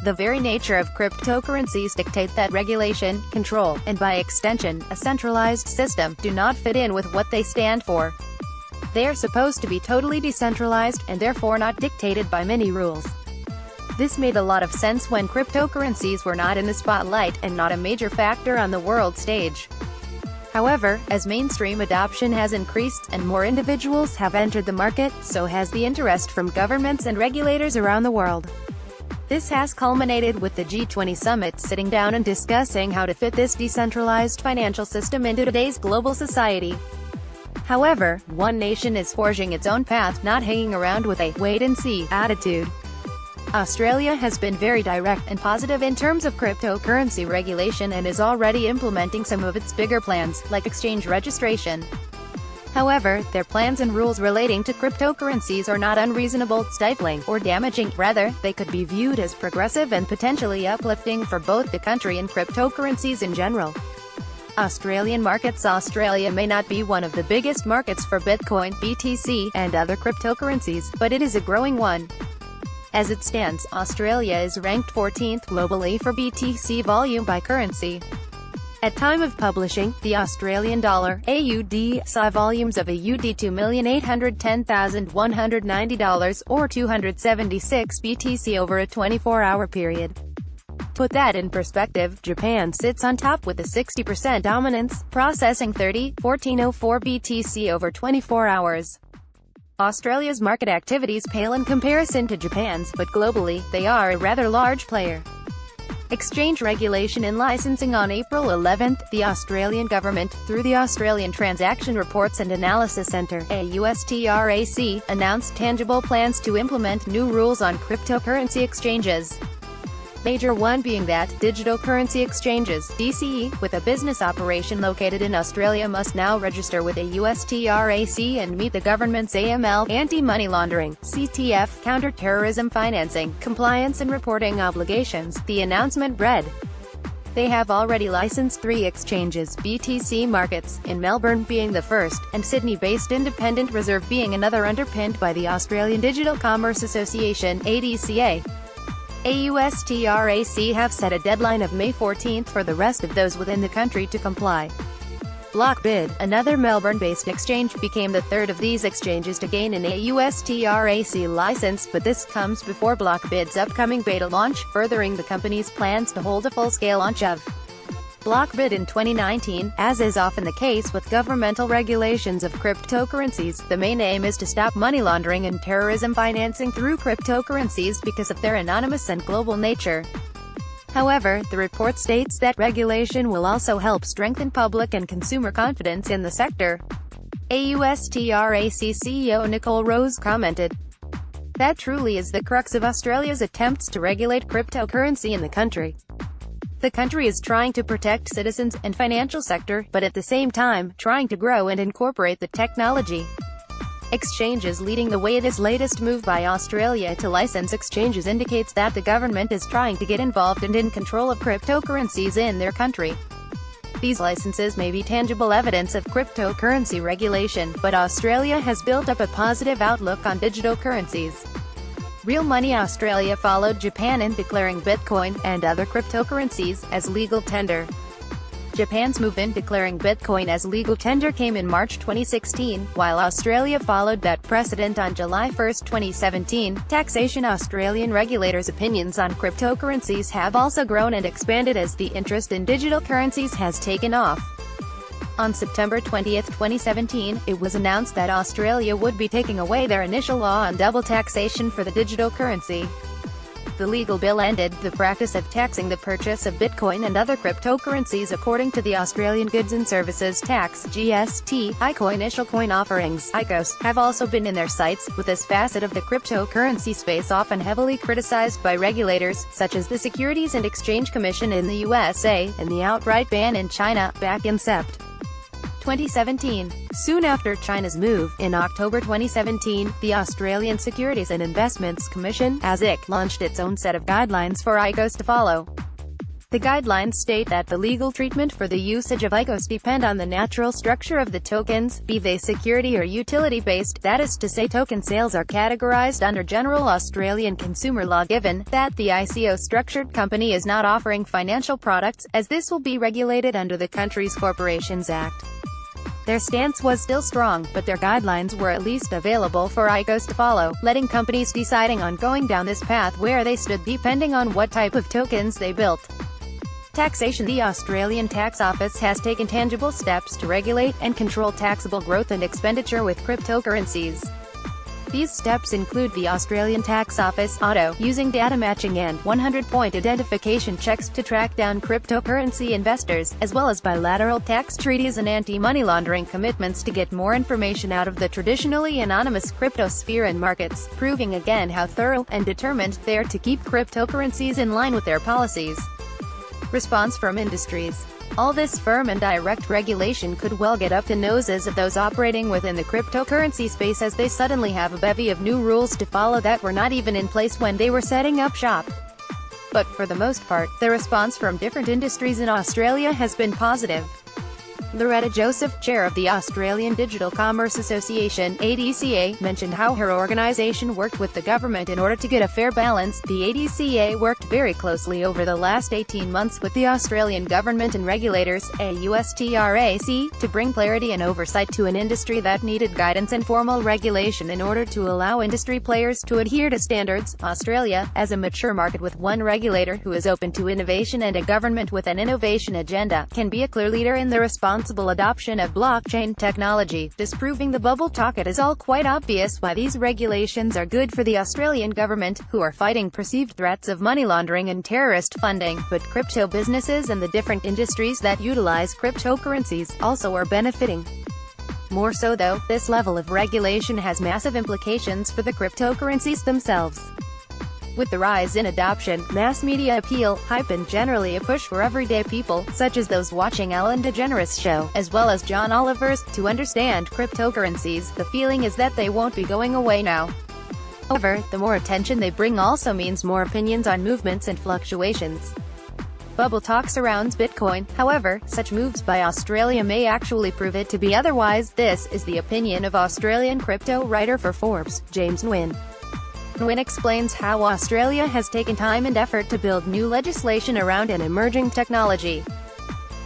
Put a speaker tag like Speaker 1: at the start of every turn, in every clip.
Speaker 1: The very nature of cryptocurrencies dictate that regulation, control, and by extension, a centralized system, do not fit in with what they stand for. They are supposed to be totally decentralized, and therefore not dictated by many rules. This made a lot of sense when cryptocurrencies were not in the spotlight, and not a major factor on the world stage. However, as mainstream adoption has increased, and more individuals have entered the market, so has the interest from governments and regulators around the world. This has culminated with the G20 summit sitting down and discussing how to fit this decentralized financial system into today's global society. However, one nation is forging its own path, not hanging around with a wait-and-see attitude. Australia has been very direct and positive in terms of cryptocurrency regulation and is already implementing some of its bigger plans, like exchange registration. However, their plans and rules relating to cryptocurrencies are not unreasonable, stifling, or damaging. Rather, they could be viewed as progressive and potentially uplifting for both the country and cryptocurrencies in general. Australian markets. Australia may not be one of the biggest markets for Bitcoin, BTC, and other cryptocurrencies, but it is a growing one. As it stands, Australia is ranked 14th globally for BTC volume by currency. At time of publishing, the Australian dollar, AUD, saw volumes of AUD $2,810,190, or 276 BTC over a 24-hour period. Put that in perspective, Japan sits on top with a 60% dominance, processing 30,1404 BTC over 24 hours. Australia's market activities pale in comparison to Japan's, but globally, they are a rather large player. Exchange regulation and licensing. On April 11, the Australian government, through the Australian Transaction Reports and Analysis Centre, AUSTRAC, announced tangible plans to implement new rules on cryptocurrency exchanges. Major one being that digital currency exchanges, DCE, with a business operation located in Australia must now register with AUSTRAC and meet the government's AML, anti-money laundering, CTF, counter-terrorism financing, compliance and reporting obligations, the announcement read. They have already licensed 3 exchanges, BTC markets, in Melbourne being the first, and Sydney-based Independent Reserve being another, underpinned by the Australian Digital Commerce Association, ADCA. AUSTRAC have set a deadline of May 14 for the rest of those within the country to comply. Blockbid, another Melbourne-based exchange, became the third of these exchanges to gain an AUSTRAC license, but this comes before Blockbid's upcoming beta launch, furthering the company's plans to hold a full-scale launch of Blockbid in 2019. As is often the case with governmental regulations of cryptocurrencies, the main aim is to stop money laundering and terrorism financing through cryptocurrencies because of their anonymous and global nature. However, the report states that regulation will also help strengthen public and consumer confidence in the sector. AUSTRAC CEO Nicole Rose commented, "That truly is the crux of Australia's attempts to regulate cryptocurrency in the country. The country is trying to protect citizens and financial sector, but at the same time, trying to grow and incorporate the technology. Exchanges leading the way. This latest move by Australia to license exchanges indicates that the government is trying to get involved and in control of cryptocurrencies in their country. These licenses may be tangible evidence of cryptocurrency regulation, but Australia has built up a positive outlook on digital currencies." Real Money. Australia followed Japan in declaring Bitcoin, and other cryptocurrencies, as legal tender. Japan's move in declaring Bitcoin as legal tender came in March 2016, while Australia followed that precedent on July 1, 2017. Taxation. Australian regulators' opinions on cryptocurrencies have also grown and expanded as the interest in digital currencies has taken off. On September 20, 2017, it was announced that Australia would be taking away their initial law on double taxation for the digital currency. The legal bill ended the practice of taxing the purchase of Bitcoin and other cryptocurrencies according to the Australian Goods and Services Tax (GST). ICO initial coin offerings (ICOs) have also been in their sights, with this facet of the cryptocurrency space often heavily criticized by regulators, such as the Securities and Exchange Commission in the USA, and the outright ban in China, back in Sept. 2017. Soon after China's move, in October 2017, the Australian Securities and Investments Commission, ASIC, launched its own set of guidelines for ICOs to follow. The guidelines state that the legal treatment for the usage of ICOs depend on the natural structure of the tokens, be they security or utility-based, that is to say token sales are categorized under general Australian consumer law given that the ICO-structured company is not offering financial products, as this will be regulated under the country's Corporations Act. Their stance was still strong, but their guidelines were at least available for ICOs to follow, letting companies deciding on going down this path where they stood depending on what type of tokens they built. Taxation. The Australian Tax Office has taken tangible steps to regulate and control taxable growth and expenditure with cryptocurrencies. These steps include the Australian Tax Office Auto using data matching and 100-point identification checks to track down cryptocurrency investors, as well as bilateral tax treaties and anti-money laundering commitments to get more information out of the traditionally anonymous cryptosphere and markets, proving again how thorough and determined they are to keep cryptocurrencies in line with their policies. Response from industries. All this firm and direct regulation could well get up the noses of those operating within the cryptocurrency space, as they suddenly have a bevy of new rules to follow that were not even in place when they were setting up shop. But for the most part, the response from different industries in Australia has been positive. Loretta Joseph, chair of the Australian Digital Commerce Association (ADCA), mentioned how her organisation worked with the government in order to get a fair balance. The ADCA worked very closely over the last 18 months with the Australian government and regulators, AUSTRAC, to bring clarity and oversight to an industry that needed guidance and formal regulation in order to allow industry players to adhere to standards. Australia, as a mature market with one regulator who is open to innovation and a government with an innovation agenda, can be a clear leader in the responsible adoption of blockchain technology. Disproving the bubble talk, it is all quite obvious why these regulations are good for the Australian government, who are fighting perceived threats of money laundering and terrorist funding, but crypto businesses and the different industries that utilize cryptocurrencies also are benefiting. More so though, this level of regulation has massive implications for the cryptocurrencies themselves. With the rise in adoption, mass media appeal, hype and generally a push for everyday people, such as those watching Ellen DeGeneres' show, as well as John Oliver's, to understand cryptocurrencies, the feeling is that they won't be going away now. However, the more attention they bring also means more opinions on movements and fluctuations. Bubble talk surrounds Bitcoin, however, such moves by Australia may actually prove it to be otherwise. This is the opinion of Australian crypto writer for Forbes, James Nguyen. Nguyen explains how Australia has taken time and effort to build new legislation around an emerging technology.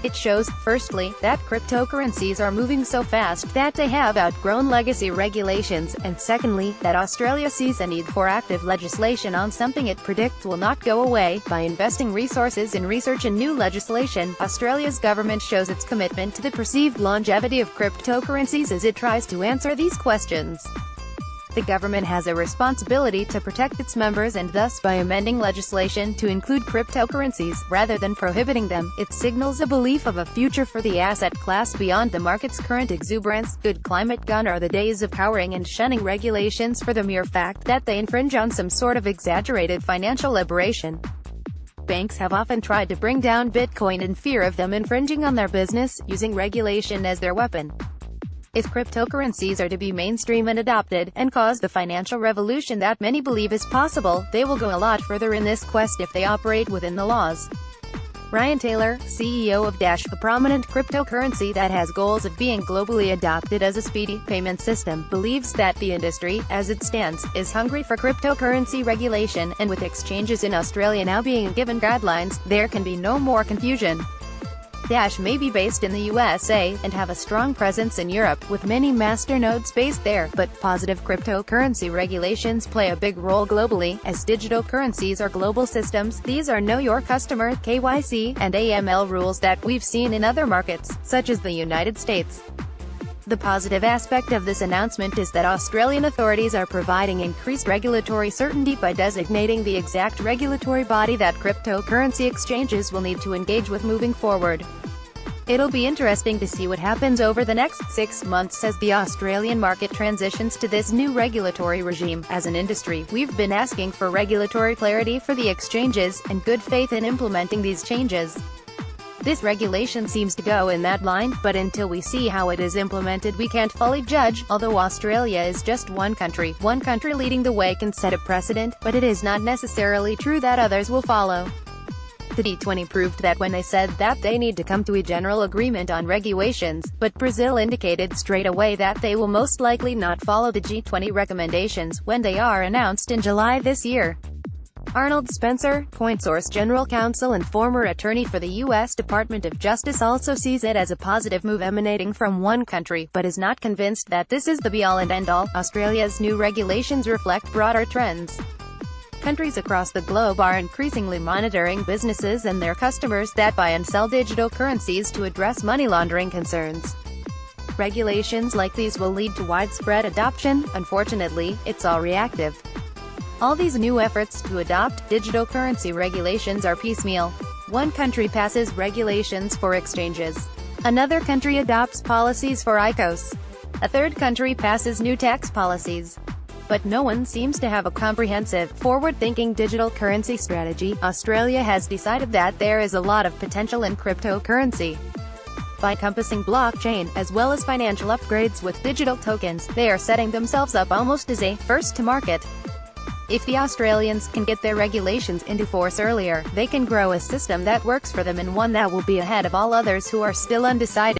Speaker 1: It shows, firstly, that cryptocurrencies are moving so fast that they have outgrown legacy regulations, and secondly, that Australia sees a need for active legislation on something it predicts will not go away. By investing resources in research and new legislation, Australia's government shows its commitment to the perceived longevity of cryptocurrencies as it tries to answer these questions. The government has a responsibility to protect its members, and thus by amending legislation to include cryptocurrencies, rather than prohibiting them, it signals a belief of a future for the asset class beyond the market's current exuberance. Good climate. Gone are the days of cowering and shunning regulations for the mere fact that they infringe on some sort of exaggerated financial liberation. Banks have often tried to bring down Bitcoin in fear of them infringing on their business, using regulation as their weapon. If cryptocurrencies are to be mainstream and adopted, and cause the financial revolution that many believe is possible, they will go a lot further in this quest if they operate within the laws. Ryan Taylor, CEO of Dash, a prominent cryptocurrency that has goals of being globally adopted as a speedy payment system, believes that the industry, as it stands, is hungry for cryptocurrency regulation, and with exchanges in Australia now being given guidelines, there can be no more confusion. Dash may be based in the USA, and have a strong presence in Europe, with many masternodes based there, but positive cryptocurrency regulations play a big role globally, as digital currencies are global systems. These are Know Your Customer, KYC, and AML rules that we've seen in other markets, such as the United States. The positive aspect of this announcement is that Australian authorities are providing increased regulatory certainty by designating the exact regulatory body that cryptocurrency exchanges will need to engage with moving forward. It'll be interesting to see what happens over the next 6 months as the Australian market transitions to this new regulatory regime. As an industry, we've been asking for regulatory clarity for the exchanges, and good faith in implementing these changes. This regulation seems to go in that line, but until we see how it is implemented we can't fully judge. Although Australia is just one country leading the way can set a precedent, but it is not necessarily true that others will follow. The G20 proved that when they said that they need to come to a general agreement on regulations, but Brazil indicated straight away that they will most likely not follow the G20 recommendations when they are announced in July this year. Arnold Spencer, PointSource general counsel and former attorney for the U.S. Department of Justice, also sees it as a positive move emanating from one country, but is not convinced that this is the be-all and end-all. Australia's new regulations reflect broader trends. Countries across the globe are increasingly monitoring businesses and their customers that buy and sell digital currencies to address money laundering concerns. Regulations like these will lead to widespread adoption. Unfortunately, it's all reactive. All these new efforts to adopt digital currency regulations are piecemeal. One country passes regulations for exchanges. Another country adopts policies for ICOs. A third country passes new tax policies. But no one seems to have a comprehensive, forward-thinking digital currency strategy. Australia has decided that there is a lot of potential in cryptocurrency. By encompassing blockchain, as well as financial upgrades with digital tokens, they are setting themselves up almost as a first-to-market. If the Australians can get their regulations into force earlier, they can grow a system that works for them and one that will be ahead of all others who are still undecided.